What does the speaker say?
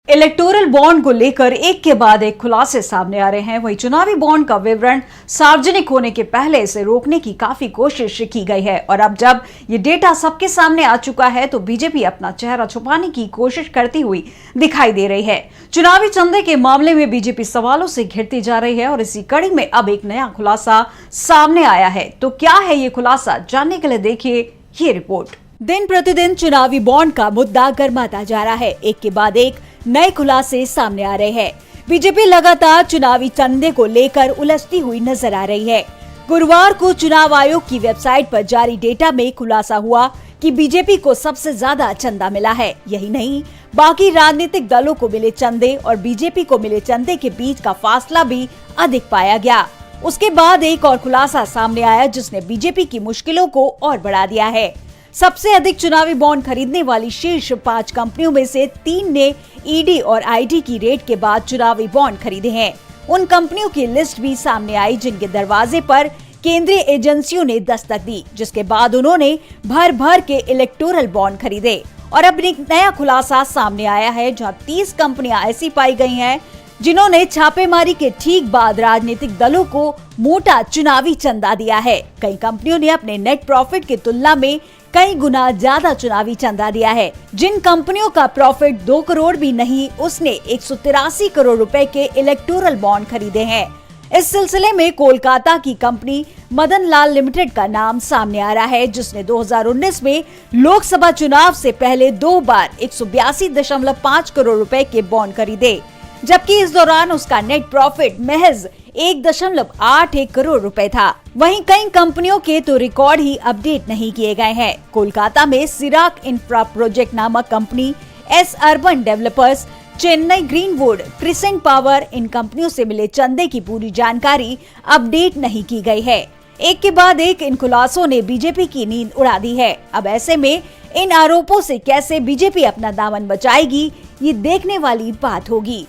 Electoral bond को लेकर एक के बाद एक खुलासे सामने आ रहे हैं। वहीं चुनावी बॉन्ड का विवरण सार्वजनिक होने के पहले इसे रोकने की काफी कोशिश की गई है और अब जब ये डेटा सबके सामने आ चुका है तो बीजेपी अपना चेहरा छुपाने की कोशिश करती हुई दिखाई दे रही है। चुनावी चंदे के मामले में बीजेपी सवालों से घिरती जा रही है और इसी कड़ी में अब एक नया खुलासा सामने आया है। तो क्या है ये खुलासा, जानने के लिए देखिए ये रिपोर्ट। दिन प्रतिदिन चुनावी बॉन्ड का मुद्दा गर्माता जा रहा है। एक के बाद एक नए खुलासे सामने आ रहे हैं। बीजेपी लगातार चुनावी चंदे को लेकर उलझती हुई नजर आ रही है। गुरुवार को चुनाव आयोग की वेबसाइट पर जारी डेटा में खुलासा हुआ कि बीजेपी को सबसे ज्यादा चंदा मिला है। यही नहीं, बाकी राजनीतिक दलों को मिले चंदे और बीजेपी को मिले चंदे के बीच का फासला भी अधिक पाया गया। उसके बाद एक और खुलासा सामने आया जिसने बीजेपी की मुश्किलों को और बढ़ा दिया है। सबसे अधिक चुनावी बॉन्ड खरीदने वाली शीर्ष 5 कंपनियों में से 3 ने ईडी और आईटी की रेड के बाद चुनावी बॉन्ड खरीदे हैं। उन कंपनियों की लिस्ट भी सामने आई जिनके दरवाजे पर केंद्रीय एजेंसियों ने दस्तक दी, जिसके बाद उन्होंने भर भर के इलेक्टोरल बॉन्ड खरीदे। और अब एक नया खुलासा सामने आया है जहां 30 कंपनियां ऐसी पाई गई हैं जिन्होंने छापेमारी के ठीक बाद राजनीतिक दलों को मोटा चुनावी चंदा दिया है। कई कंपनियों ने अपने नेट प्रॉफिट की तुलना में कई गुना ज्यादा चुनावी चंदा दिया है। जिन कंपनियों का प्रॉफिट 2 करोड़ भी नहीं, उसने 183 करोड़ रुपए के इलेक्टोरल बॉन्ड खरीदे हैं। इस सिलसिले में कोलकाता की कंपनी मदन लाल लिमिटेड का नाम सामने आ रहा है, जिसने 2019 में लोकसभा चुनाव से पहले 2 बार 182.5 करोड़ रुपए के बॉन्ड खरीदे, जबकि इस दौरान उसका नेट प्रॉफिट महज 1.81 करोड़ रुपए था। वहीं कई कंपनियों के तो रिकॉर्ड ही अपडेट नहीं किए गए हैं। कोलकाता में सिराक इंफ्रा प्रोजेक्ट नामक company, S Urban Developers, Chennai Greenwood, Crescent Power, इन कंपनियों से मिले चंदे की पूरी जानकारी अपडेट नहीं की गई है। एक के बाद एक इन खुलासों ने बीजेपी की नींद उड़ा दी है। अब ऐसे में इन आरोपों से कैसे बीजेपी अपना दामन बचाएगी, ये देखने वाली बात होगी।